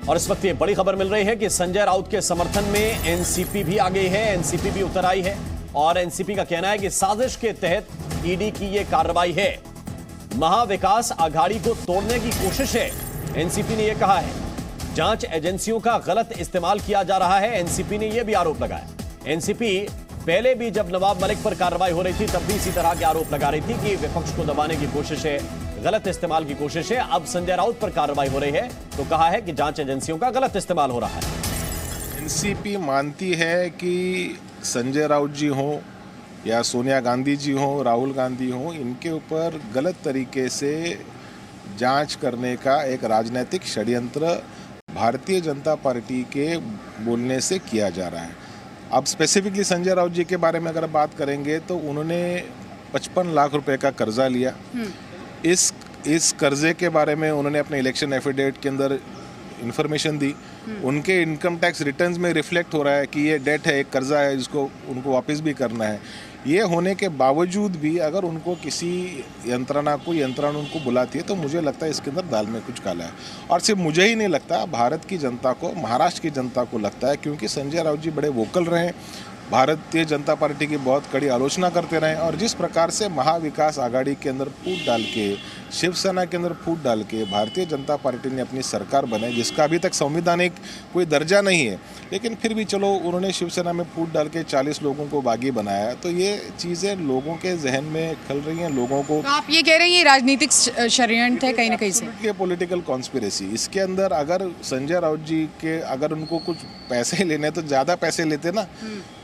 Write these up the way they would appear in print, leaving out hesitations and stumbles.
और इस वक्त ये बड़ी खबर मिल रही है कि संजय राउत के समर्थन में एनसीपी भी आ गई है, एनसीपी भी उतर आई है और एनसीपी का कहना है कि साजिश के तहत ईडी की ये कार्रवाई है, महाविकास आघाड़ी को तोड़ने की कोशिश है। एनसीपी ने यह कहा है जांच एजेंसियों का गलत इस्तेमाल किया जा रहा है। एनसीपी ने यह भी आरोप लगाया। एनसीपी पहले भी जब नवाब मलिक पर कार्रवाई हो रही थी तब भी इसी तरह के आरोप लगा रही थी कि विपक्ष को दबाने की कोशिश है, गलत इस्तेमाल की कोशिश है। अब संजय राउत पर कार्रवाई हो रही है तो कहा है कि जांच एजेंसियों का गलत इस्तेमाल हो रहा है। एनसीपी मानती है कि संजय राउत जी हों या सोनिया गांधी जी हों, राहुल गांधी हों, इनके ऊपर गलत तरीके से जांच करने का एक राजनीतिक षड्यंत्र भारतीय जनता पार्टी के बोलने से किया जा रहा है। अब स्पेसिफिकली संजय राउत जी के बारे में अगर बात करेंगे तो उन्होंने 55 लाख रुपए का कर्जा लिया। इस कर्जे के बारे में उन्होंने अपने इलेक्शन एफिडेविट के अंदर इंफॉर्मेशन दी। उनके इनकम टैक्स रिटर्न्स में रिफ्लेक्ट हो रहा है कि ये डेट है, एक कर्जा है जिसको उनको वापस भी करना है। ये होने के बावजूद भी अगर उनको किसी यंत्रणा उनको बुलाती है तो मुझे लगता है इसके अंदर दाल में कुछ काला है। और सिर्फ मुझे ही नहीं लगता, भारत की जनता को, महाराष्ट्र की जनता को लगता है, क्योंकि संजय राउत जी बड़े वोकल रहे, भारतीय जनता पार्टी की बहुत कड़ी आलोचना करते रहे और जिस प्रकार से महाविकास आघाड़ी के अंदर फूट डाल के, शिवसेना के अंदर फूट डाल के भारतीय जनता पार्टी ने अपनी सरकार बनाई, जिसका अभी तक संवैधानिक कोई दर्जा नहीं है, लेकिन फिर भी चलो उन्होंने शिवसेना में फूट डाल के 40 लोगों को बागी बनाया। तो ये चीज़ें लोगों के जहन में खल रही हैं, लोगों को। तो आप ये कह रहे हैं ये राजनीतिक षड्यंत्र है कहीं ना कहीं से, पॉलिटिकल कॉन्स्पिरेसी। इसके अंदर अगर संजय राउत जी के अगर उनको कुछ पैसे लेने तो ज़्यादा पैसे लेते ना,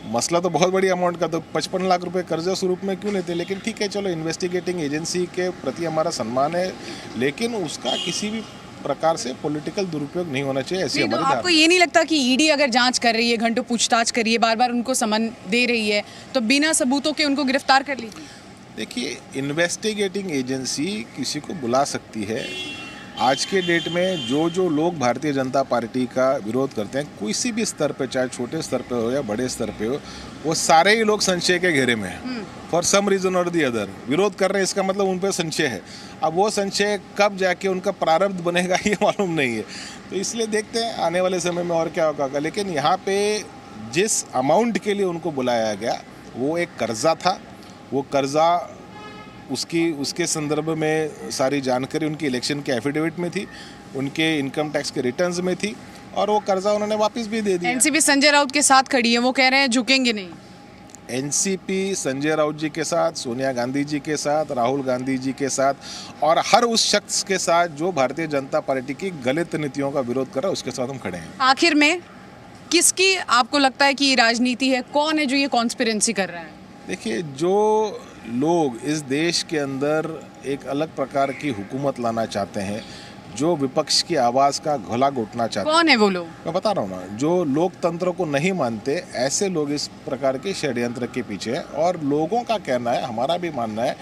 मसला तो बहुत बड़ी अमाउंट का, तो 55 लाख रुपए कर्जा स्वरूप में क्यों लेते। लेकिन ठीक है, चलो इन्वेस्टिगेटिंग एजेंसी के प्रति हमारा सम्मान है, लेकिन उसका किसी भी प्रकार से पॉलिटिकल दुरुपयोग नहीं होना चाहिए, ऐसी हमारी। तो आपको ये नहीं लगता कि ईडी अगर जांच कर रही है, घंटों पूछताछ कर रही है, बार बार उनको समन दे रही है, तो बिना सबूतों के उनको गिरफ्तार कर लीजिए? देखिए, इन्वेस्टिगेटिंग एजेंसी किसी को बुला सकती है। आज के डेट में जो लोग भारतीय जनता पार्टी का विरोध करते हैं, किसी भी स्तर पे, चाहे छोटे स्तर पे हो या बड़े स्तर पे हो, वो सारे ही लोग संशय के घेरे में हैं। फॉर सम रीजन और दी अदर विरोध कर रहे हैं, इसका मतलब उन पर संशय है। अब वो संशय कब जाके उनका प्रारब्ध बनेगा ये मालूम नहीं है। तो इसलिए देखते हैं आने वाले समय में और क्या होगा। लेकिन यहाँ पे जिस अमाउंट के लिए उनको बुलाया गया वो एक कर्जा था। वो कर्जा उसके संदर्भ में सारी जानकारी उनकी इलेक्शन के एफिडेविट में थी, उनके इनकम टैक्स के रिटर्न्स में थी और वो कर्जा उन्होंने वापस भी दे दिया। एनसीपी संजय राउत के साथ खड़ी है, वो कह रहे हैं झुकेंगे नहीं। एनसीपी संजय राउत जी के साथ, सोनिया गांधी जी के साथ, राहुल गांधी जी के साथ और हर उस शख्स के साथ जो भारतीय जनता पार्टी की गलत नीतियों का विरोध कर रहा है, उसके साथ हम खड़े हैं। आखिर में किसकी आपको लगता है कि ये राजनीति है, कौन है जो ये कॉन्स्पिरेंसी कर रहा है? देखिए, जो लोग इस देश के अंदर एक अलग प्रकार की हुकूमत लाना चाहते हैं, जो विपक्ष की आवाज़ का गला घोटना चाहते हैं, कौन है वो लोग? मैं बता रहा हूँ ना, जो लोकतंत्र को नहीं मानते, ऐसे लोग इस प्रकार के षड्यंत्र के पीछे हैं। और लोगों का कहना है, हमारा भी मानना है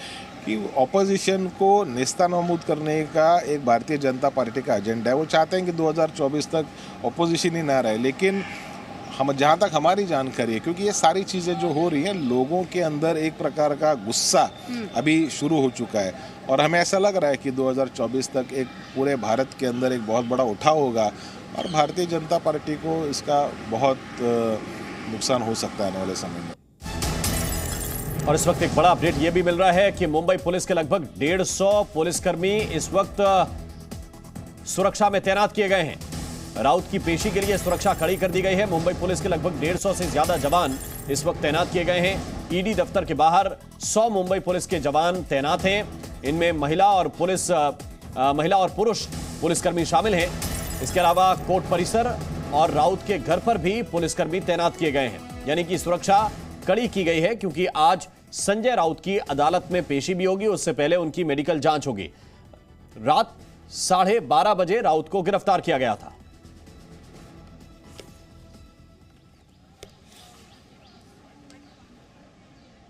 कि ऑपोजिशन को नेस्तनाबूद करने का एक भारतीय जनता पार्टी का एजेंडा है। वो चाहते हैं कि 2024 तक ऑपोजिशन ही ना रहे। लेकिन हम, जहाँ तक हमारी जानकारी है, क्योंकि ये सारी चीज़ें जो हो रही हैं, लोगों के अंदर एक प्रकार का गुस्सा अभी शुरू हो चुका है और हमें ऐसा लग रहा है कि 2024 तक एक पूरे भारत के अंदर एक बहुत बड़ा उठाव होगा और भारतीय जनता पार्टी को इसका बहुत नुकसान हो सकता है आने वाले समय में। और इस वक्त एक बड़ा अपडेट ये भी मिल रहा है कि मुंबई पुलिस के लगभग 150 पुलिसकर्मी इस वक्त सुरक्षा में तैनात किए गए हैं। राउत की पेशी के लिए सुरक्षा कड़ी कर दी गई है। मुंबई पुलिस के लगभग 150 से ज्यादा जवान इस वक्त तैनात किए गए हैं। ईडी दफ्तर के बाहर 100 मुंबई पुलिस के जवान तैनात हैं। इनमें महिला और पुरुष पुलिसकर्मी शामिल हैं। इसके अलावा कोर्ट परिसर और राउत के घर पर भी पुलिसकर्मी तैनात किए गए हैं। यानी कि सुरक्षा कड़ी की गई है, क्योंकि आज संजय राउत की अदालत में पेशी भी होगी। उससे पहले उनकी मेडिकल जांच होगी। रात 12:30 बजे राउत को गिरफ्तार किया गया था।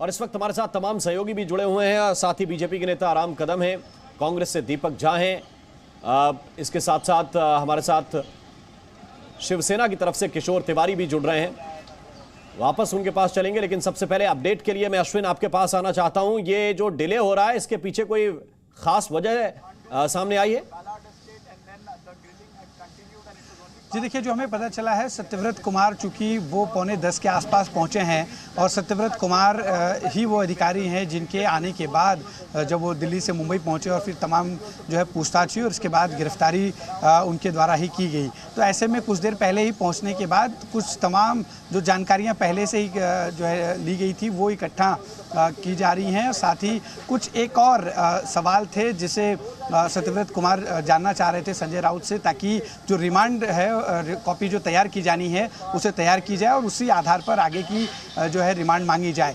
और इस वक्त हमारे साथ तमाम सहयोगी भी जुड़े हुए हैं। साथ ही बीजेपी के नेता आराम कदम हैं, कांग्रेस से दीपक झा हैं, इसके साथ साथ हमारे साथ शिवसेना की तरफ से किशोर तिवारी भी जुड़ रहे हैं। वापस उनके पास चलेंगे, लेकिन सबसे पहले अपडेट के लिए मैं अश्विन आपके पास आना चाहता हूं। ये जो डिले हो रहा है, इसके पीछे कोई खास वजह सामने आई है? जी देखिए, जो हमें पता चला है, सत्यव्रत कुमार चूँकि वो 9:45 के आसपास पहुंचे हैं और सत्यव्रत कुमार ही वो अधिकारी हैं जिनके आने के बाद जब वो दिल्ली से मुंबई पहुंचे और फिर तमाम जो है पूछताछ हुई और उसके बाद गिरफ्तारी उनके द्वारा ही की गई। तो ऐसे में कुछ देर पहले ही पहुंचने के बाद कुछ तमाम जो जानकारियां पहले से ही जो है ली गई थी वो इकट्ठा की जा रही हैं। साथ ही कुछ एक और सवाल थे जिसे सत्यव्रत कुमार जानना चाह रहे थे संजय राउत से, ताकि जो रिमांड है कॉपी जो तैयार की जानी है उसे तैयार की जाए और उसी आधार पर आगे की जो है रिमांड मांगी जाए।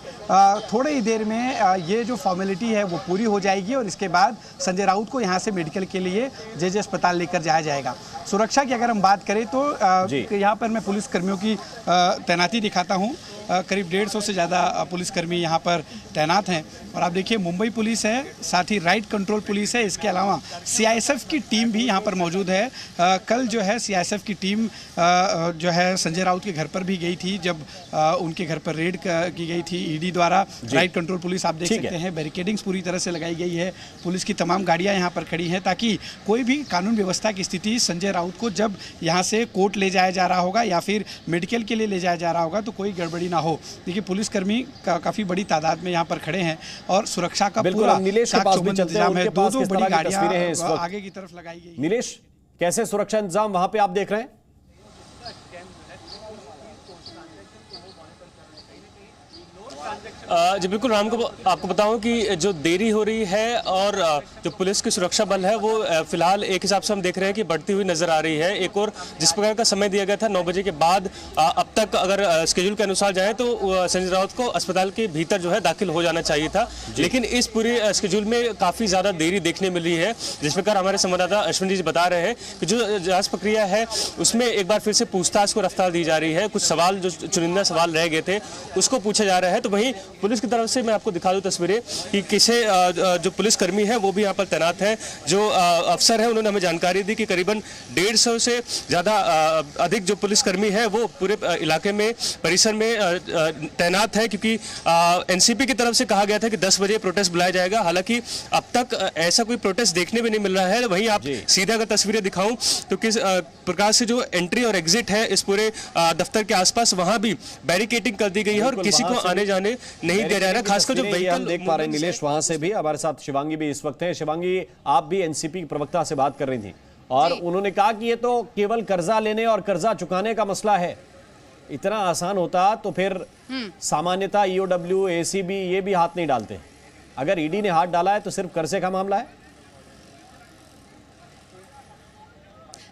थोड़ी ही देर में ये जो फॉर्मेलिटी है वो पूरी हो जाएगी और इसके बाद संजय राउत को यहाँ से मेडिकल के लिए जे अस्पताल लेकर जाया जाएगा। सुरक्षा की अगर हम बात करें तो यहाँ पर मैं पुलिस कर्मियों की तैनाती दिखाता हूँ। करीब 150 से ज़्यादा पुलिसकर्मी यहाँ पर तैनात हैं और आप देखिए मुंबई पुलिस है, साथ ही राइट कंट्रोल पुलिस है, इसके अलावा सीआईएसएफ की टीम भी यहाँ पर मौजूद है। कल जो है सीआईएसएफ की टीम जो है संजय राउत के घर पर भी गई थी जब उनके घर पर रेड की गई थी ईडी द्वारा। राइट कंट्रोल पुलिस आप देख सकते हैं बैरिकेडिंग्स पूरी तरह से लगाई गई है, पुलिस की तमाम गाड़ियाँ यहाँ पर खड़ी हैं ताकि कोई भी कानून व्यवस्था की स्थिति संजय राउत को जब यहाँ से कोर्ट ले जाया जा रहा होगा या फिर मेडिकल के लिए ले जाया जा रहा होगा तो कोई गड़बड़ी ना हो। देखिए पुलिसकर्मी काफी बड़ी तादाद में यहाँ पर खड़े हैं और सुरक्षा का पूरा इंतजाम है। दो बड़ी गाड़ियां आगे की तरफ लगाई गई। नीलेश, कैसे सुरक्षा इंतजाम वहां पे आप देख रहे हैं? जी बिल्कुल राम को आपको बताऊं कि जो देरी हो रही है और जो पुलिस की सुरक्षा बल है वो फिलहाल एक हिसाब से हम देख रहे हैं कि बढ़ती हुई नजर आ रही है। एक और जिस प्रकार का समय दिया गया था 9 बजे के बाद अब तक अगर स्केड्यूल के अनुसार जाए तो संजय राउत को अस्पताल के भीतर जो है दाखिल हो जाना चाहिए था, लेकिन इस पूरे स्केड्यूल में काफ़ी ज़्यादा देरी देखने मिल रही है। जिस प्रकार हमारे संवाददाता अश्विन जी बता रहे हैं कि जो जाँच प्रक्रिया है उसमें एक बार फिर से पूछताछ को रफ्तार दी जा रही है। कुछ सवाल जो चुनिंदा सवाल रह गए थे उसको पूछा जा रहा है। तो वहीं पुलिस की तरफ से मैं आपको दिखा दूं तस्वीरें कि किसे जो पुलिसकर्मी है वो भी यहाँ पर तैनात है। जो अफसर है उन्होंने हमें जानकारी दी कि करीबन 150 से ज़्यादा अधिक जो पुलिसकर्मी है वो पूरे इलाके में परिसर में तैनात है, क्योंकि एनसीपी की तरफ से कहा गया था कि 10 बजे प्रोटेस्ट बुलाया जाएगा। हालांकि अब तक ऐसा कोई प्रोटेस्ट देखने में नहीं मिल रहा है। वहीं आप सीधे अगर तस्वीरें दिखाऊं तो किस प्रकार से जो एंट्री और एग्जिट है इस पूरे दफ्तर के आसपास वहां भी बैरिकेडिंग कर दी गई है और किसी को आने जाने नहीं दे रहा है। खासकर जो हम देख पा रहे हैं नीलेश, वहां से भी हमारे साथ शिवांगी भी इस वक्त है। शिवांगी, आप भी एनसीपी की प्रवक्ता से बात कर रही थी और उन्होंने कहा कि ये तो केवल कर्जा लेने और कर्जा चुकाने का मसला है। इतना आसान होता तो फिर सामान्यतः ईओडब्ल्यू, एसीबी ये भी हाथ नहीं डालते। अगर ईडी ने हाथ डाला है तो सिर्फ कर्जे का मामला है।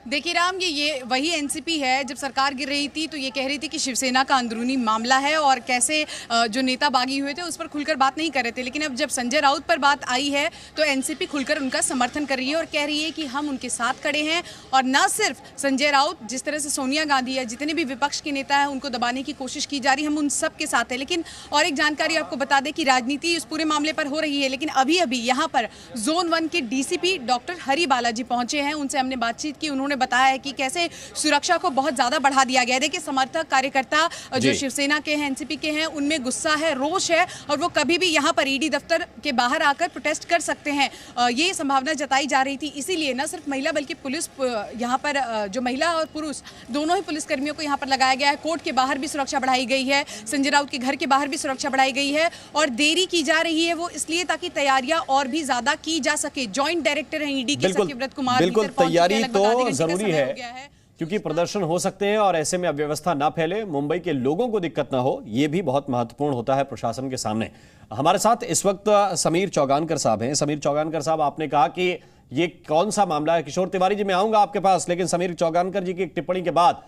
देखिए राम, ये वही एनसीपी है जब सरकार गिर रही थी तो ये कह रही थी कि शिवसेना का अंदरूनी मामला है और कैसे जो नेता बागी हुए थे उस पर खुलकर बात नहीं कर रहे थे। लेकिन अब जब संजय राउत पर बात आई है तो एनसीपी खुलकर उनका समर्थन कर रही है और कह रही है कि हम उनके साथ खड़े हैं। और न सिर्फ संजय राउत, जिस तरह से सोनिया गांधी या जितने भी विपक्ष के नेता हैं उनको दबाने की कोशिश की जा रही है, हम उन सब के साथ हैं। लेकिन और एक जानकारी आपको बता दें कि राजनीति इस पूरे मामले पर हो रही है, लेकिन अभी अभी यहाँ पर जोन 1 के डीसीपी डॉक्टर हरि बालाजी पहुंचे हैं। उनसे हमने बातचीत की, उन्होंने बताया है कि कैसे सुरक्षा को बहुत ज्यादा बढ़ा दिया गया है। देखिए समर्थक कार्यकर्ता जो शिवसेना के हैं, एनसीपी के हैं, उनमें गुस्सा है, रोष है और वो कभी भी यहाँ पर ईडी दफ्तर के बाहर आकर प्रोटेस्ट कर सकते हैं, ये संभावना जताई जा रही थी। इसीलिए न सिर्फ महिला बल्कि पुलिस यहाँ पर जो महिला और पुरुष दोनों ही पुलिसकर्मियों को यहाँ पर लगाया गया है। कोर्ट के बाहर भी सुरक्षा बढ़ाई गई है, संजय राउत के घर के बाहर भी सुरक्षा बढ़ाई गई है और देरी की जा रही है वो इसलिए ताकि तैयारियां और भी ज्यादा की जा सके। जॉइंट डायरेक्टर हैं ईडी के सत्यव्रत कुमार। बिल्कुल, तैयारी तो जरूरी है क्योंकि प्रदर्शन हो सकते हैं और ऐसे में अव्यवस्था ना फैले, मुंबई के लोगों को दिक्कत ना हो, यह भी बहुत महत्वपूर्ण होता है प्रशासन के सामने। हमारे साथ इस वक्त समीर चौगानकर साहब हैं। समीर चौगानकर साहब, आपने कहा कि ये कौन सा मामला है? किशोर तिवारी जी, मैं आऊंगा आपके पास, लेकिन समीर चौगानकर जी की एक टिप्पणी के बाद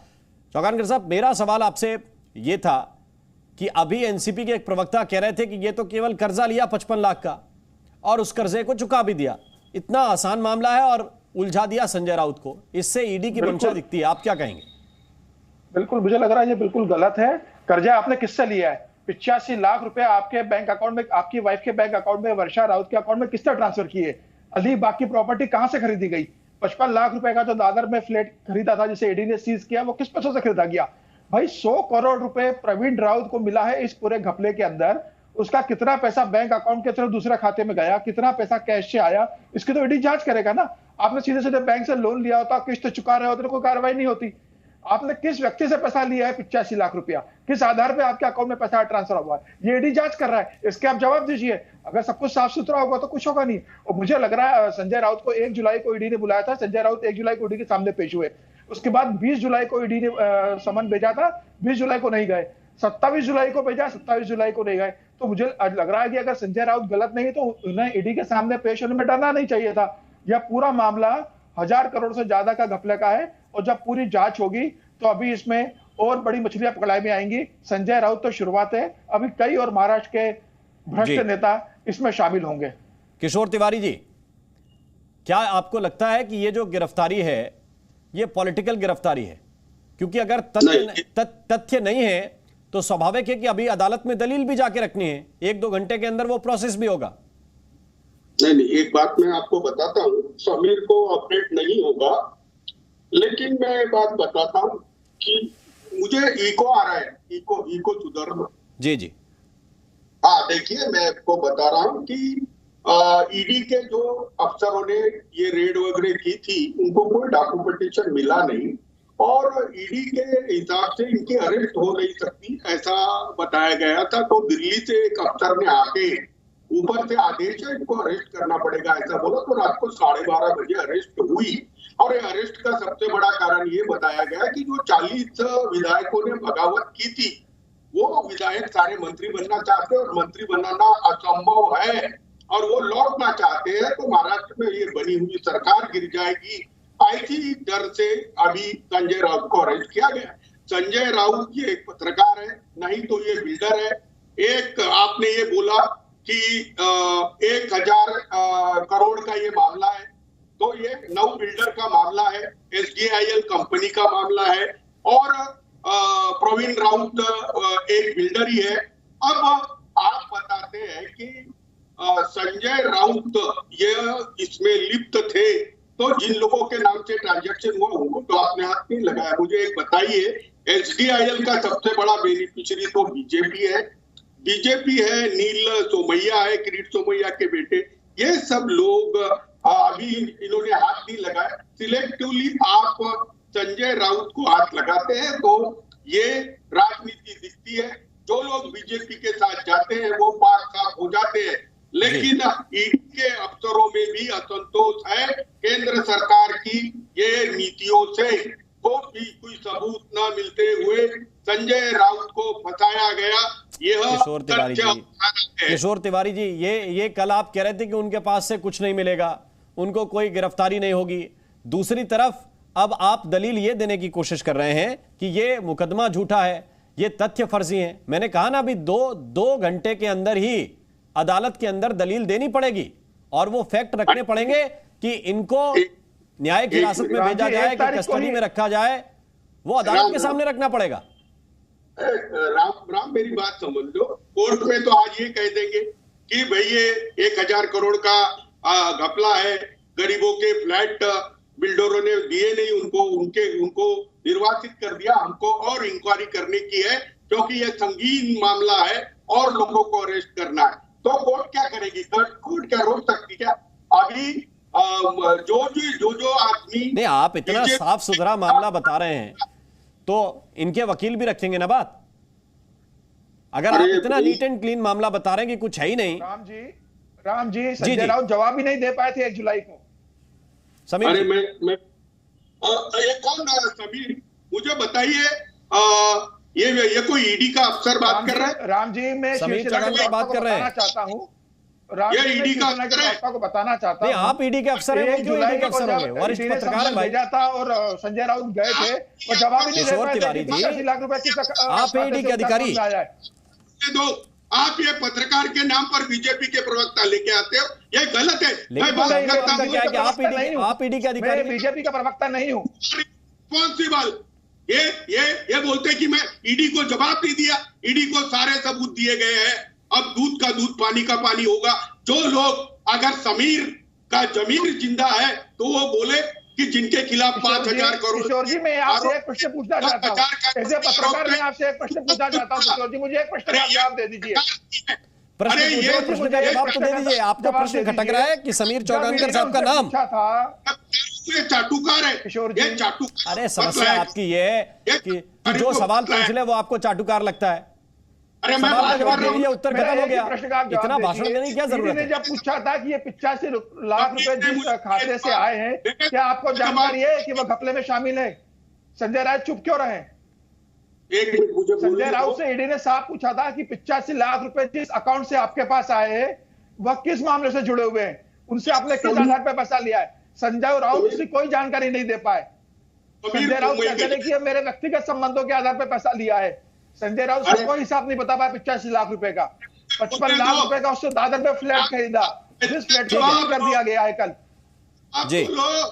चौगानकर साहब, मेरा सवाल आपसे ये था कि अभी एनसीपी के एक प्रवक्ता कह रहे थे कि ये तो केवल कर्जा लिया 55 लाख का और उस कर्जे को चुका भी दिया। इतना आसान मामला है और उलझा दिया संजय राउत को, इससे ईडी की मंशा दिखती है। आप क्या कहेंगे? बिल्कुल, मुझे लग रहा है ये बिल्कुल गलत है। कर्जा आपने किससे लिया है? 85 लाख रुपए आपके बैंक अकाउंट में, आपकी वाइफ के बैंक अकाउंट में, वर्षा राउत के अकाउंट में किसने ट्रांसफर किए? अली बाकी प्रॉपर्टी कहां से खरीदी गई? 55 लाख रुपए का जो दादर में फ्लैट खरीदा था जिसे ईडी ने सीज किया, वो किस पैसों से खरीदा गया? भाई 100 करोड़ रुपए प्रवीण राउत को मिला है इस पूरे घपले के अंदर। उसका कितना पैसा बैंक अकाउंट के थ्रू दूसरे खाते में गया, कितना पैसा कैश से आया, इसकी तो ईडी जांच करेगा ना। आपने सीधे सीधे बैंक से लोन लिया होता, किस्त चुका रहे होते तो कोई कार्रवाई नहीं होती। आपने किस व्यक्ति से पैसा लिया है 85 लाख रुपया, किस आधार पे आपके अकाउंट में पैसा ट्रांसफर हुआ है, ये ईडी जांच कर रहा है, इसके आप जवाब दीजिए। अगर सब कुछ साफ सुथरा होगा तो कुछ होगा नहीं। और मुझे लग रहा है संजय राउत को 1 जुलाई को ईडी ने बुलाया था, संजय राउत 1 जुलाई को ईडी के सामने पेश हुए, उसके बाद 20 जुलाई को ईडी ने समन भेजा था, 20 जुलाई को नहीं गए, 27 जुलाई को भेजा, 27 जुलाई को नहीं गए। तो मुझे लग रहा है कि अगर संजय राउत गलत नहीं तो उन्हें ईडी के सामने पेश होने में डरना नहीं चाहिए था। यह पूरा मामला 1000 करोड़ से ज्यादा का घपले का है, और जब पूरी जांच होगी तो अभी इसमें और बड़ी मछलियां पकड़ाई में आएंगी। संजय राउत तो शुरुआत है, अभी कई और महाराष्ट्र के भ्रष्ट नेता इसमें शामिल होंगे। किशोर तिवारी जी, क्या आपको लगता है कि ये जो गिरफ्तारी है ये पॉलिटिकल गिरफ्तारी है? क्योंकि अगर तथ्य नहीं है तो स्वाभाविक है कि अभी अदालत में दलील भी जाके रखनी है, 1-2 घंटे के अंदर वो प्रोसेस भी होगा। नहीं, एक बात मैं आपको बताता हूँ, समीर को अपडेट नहीं होगा, लेकिन मैं एक बात बताता हूँ कि मुझे इको आ रहा है, इको सुधरना। जी जी, हाँ देखिए, मैं आपको बता रहा हूँ कि ईडी के जो अफसरों ने ये रेड वगैरह की थी, उनको कोई डॉक्यूमेंटेशन मिला नहीं, और ईडी के हिसाब से इनकी अरेस्ट हो नहीं सकती ऐसा बताया गया था। तो दिल्ली से एक अफसर ने आके ऊपर से आदेश है इनको अरेस्ट करना पड़ेगा ऐसा बोला, तो रात को 12:30 बजे अरेस्ट हुई। और ये अरेस्ट का सबसे बड़ा कारण ये बताया गया कि जो 40 विधायकों ने बगावत की थी, वो विधायक सारे मंत्री बनना चाहते हैं, और मंत्री बनाना असंभव है और वो लौटना चाहते हैं। तो महाराष्ट्र में ये बनी हुई सरकार गिर जाएगी, ऐसी डर से अभी संजय राउत को अरेस्ट किया गया। संजय राउत ये एक पत्रकार है, नहीं तो ये बिल्डर है। एक आपने ये बोला कि 1000 करोड़ का ये मामला है, तो ये 9 बिल्डर का मामला है, SDIL कंपनी का मामला है, और प्रवीण राउत एक बिल्डर ही है। अब आप बताते हैं कि संजय राउत ये इसमें लिप्त थे, तो जिन लोगों के नाम से ट्रांजैक्शन हुआ उनको तो आपने हाथ नहीं लगाया। मुझे एक बताइए, SDIL का सबसे बड़ा बेनिफिशियरी तो बीजेपी है, नील सोमैया है, किरीट सोमैया के बेटे, ये सब लोग अभी इन्होंने हाथ नहीं लगाया। सिलेक्टिवली आप संजय राउत को हाथ लगाते हैं तो ये राजनीति दिखती है। जो लोग बीजेपी के साथ जाते हैं वो पास साफ हो जाते हैं, लेकिन ईडी के अफसरों में भी असंतोष है केंद्र सरकार की ये नीतियों से। तो भी कोई सबूत न मिलते हुए संजय राउत को फंसाया गया। यह किशोर तिवारी जी, ये कल आप कह रहे थे कि उनके पास से कुछ नहीं मिलेगा, उनको कोई गिरफ्तारी नहीं होगी। दूसरी तरफ अब आप दलील ये देने की कोशिश कर रहे हैं कि ये मुकदमा झूठा है, ये तथ्य फर्जी है। मैंने कहा ना, अभी दो घंटे के अंदर ही अदालत के अंदर दलील देनी पड़ेगी और वो फैक्ट रखने पड़ेंगे कि इनको न्यायिक हिरासत में भेजा जाए कि कस्टडी में रखा जाए, वो अदालत के सामने रखना पड़ेगा। राम मेरी बात समझ लो, कोर्ट में तो आज ये कह देंगे कि भाई ये 1000 करोड़ का घपला है, गरीबों के फ्लैट बिल्डरों ने दिए नहीं, उनको निर्वासित कर दिया, हमको और इंक्वायरी करने की है क्योंकि ये संगीन मामला है और लोगों को अरेस्ट करना है। तो कोर्ट क्या करेगी? कोर्ट क्या रोक सकती क्या? अभी जो आदमी नहीं, आप इतना साफ सुथरा मामला बता रहे हैं तो इनके वकील भी रखेंगे ना बात। अगर आप इतना नीट एंड क्लीन मामला बता रहे हैं कि कुछ है ही नहीं। राम जी संजय राउत जवाब ही नहीं दे पाए थे 1 जुलाई को। समीर, अरे मैं ये कौन समीर, मुझे बताइए, ये कोई ईडी का अफसर बात कर रहा है? राम जी, मैं समीर चौहान बात कर रहे हैं। चाहता हूँ ये ईडी का अफसर को बताना चाहता हूँ। आप ईडी के अफसर हैं, क्यों ईडी के अफसर होंगे? वरिष्ठ पत्रकार हैं भाई। भेजा था और संजय राउत गए थे और जवाब ही नहीं दे पाए थे। 85 लाख रुपए की आप ईडी के अधिकारी, आप ये पत्रकार के नाम पर बीजेपी के प्रवक्ता लेके आते हो, ये गलत है। मैं बात करता हूं क्या कि आप ईडी के अधिकारी? मैं बीजेपी का प्रवक्ता नहीं हूं। रिस्पॉन्सिबल ये बोलते कि मैं ईडी को जवाब नहीं दिया, ईडी को सारे सबूत दिए गए हैं, अब दूध का दूध पानी का पानी होगा। जो लोग, अगर समीर का जमीर जिंदा है तो वो बोले कि जिनके खिलाफ 5000 करोड़। किशोर जी, मैं आपसे एक प्रश्न पूछना चाहता हूं, ऐसे पत्रकार मैं आपसे एक प्रश्न पूछना चाहता हूं। किशोर जी, मुझे एक प्रश्न का जवाब दे दीजिए। प्रश्न का जवाब तो दे दीजिए। आपको प्रश्न खटक रहा है कि समीर चौगानकर साहब का नाम था ये चाटुकार है, किशोर ये जी। चाटुकार। अरे समस्या आपकी ये है कि जो सवाल पूछ ले वो आपको चाटुकार लगता है। अरे मैं सवाल का बात जवाब कर दे रहा दिया, हूँ। उत्तर मेरा खत्म हो एक ही गया। प्रश्न का आप जवाब इतना भाषण दीजिए। देने की क्या जरूरत ईडी ने है? जब पूछा था कि ये 85 लाख रुपए जिस मुझे- खाते से आए हैं, क्या आपको जानकारी है कि वो घपले में शामिल है? संजय राउत चुप क्यों रहे? एक मिनट मुझे संजय बोलने दो। राउत से ईडी ने साफ पूछा था कि 85 लाख रुपए जिस अकाउंट से आपके पास आए हैं, वह किस मामले से जुड़े हुए हैं, उनसे आपने किस आधार पर पैसा लिया है? संजय राउत उसकी कोई जानकारी नहीं दे पाए। संजय राउत कहते हैं कि ये मेरे व्यक्तिगत संबंधों के आधार पर पैसा लिया है। संजय राउत से कोई हिसाब नहीं बता पाया 85 लाख रुपए का। 55 लाख रुपए का उससे दादर पे फ्लैट खरीदा, जिस फ्लैट को बंद कर दिया गया है कल। आप जी। बोलो,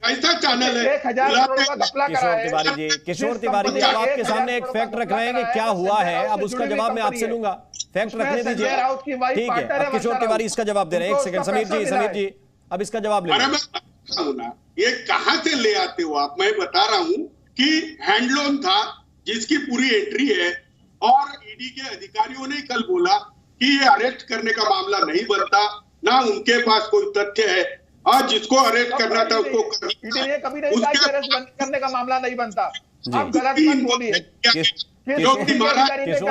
कैसा चैनल है? 1000 करोड़ का घपला करा किशोर है। तिवारी जी, किशोर जिस तिवारी जी, कंपनी अब का आपके सामने एक 1000 फैक्ट रख रहे हैं कि करोड़ का क्या हुआ है, संजय अब राउत उसका से जवाब मैं जुड़ी आपसे कंपनी लूंगा। फैक्ट उसमें रखने संजय दीजिए, राउत की वाइफ ठीक है। पार्टनर है अब किशोर वर्षा तिवारी राउत। इसका जवाब दे रहे हैं। एक उनको सेकंड, उसका समीर पैसा जी, मिला समीर है। जी, अब इसका जवाब ले अरे लीजिए। मैं बता रहा हूं ना, ये कहां से ले आते हो आप? मैं बता रहा हूं कि हैंड लोन था जिसकी पूरी एंट्री है, और ईडी के अधिकारियों ने कल बोला कि ये अरेस्ट करने का मामला नहीं बनता, ना उनके पास कोई तथ्य है, और जिसको अरेस्ट करना था उसको कर ईडी दिया। ने कभी नहीं कहा कि अरेस्ट करने का मामला नहीं बनता। आप गलत मत बोलिए। किस- किशोर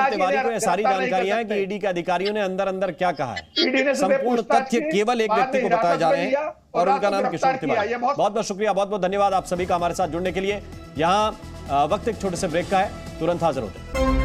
तिवारी को ये सारी जानकारियां हैं कि ईडी के अधिकारियों ने अंदर अंदर क्या कहा है। ईडी ने सुबह संपूर्ण पूछताछ तथ्य की, केवल एक बाद व्यक्ति में को बताए जा हिरासत रहे में लिया हैं और और उनका रात को नाम किशोर गिरफ्तार किया। तिवारी। ये बहुत बहुत बहुत शुक्रिया, बहुत बहुत धन्यवाद आप सभी का हमारे साथ जुड़ने के लिए। यहाँ वक्त एक छोटे से ब्रेक का है, तुरंत हाजिर होते हैं।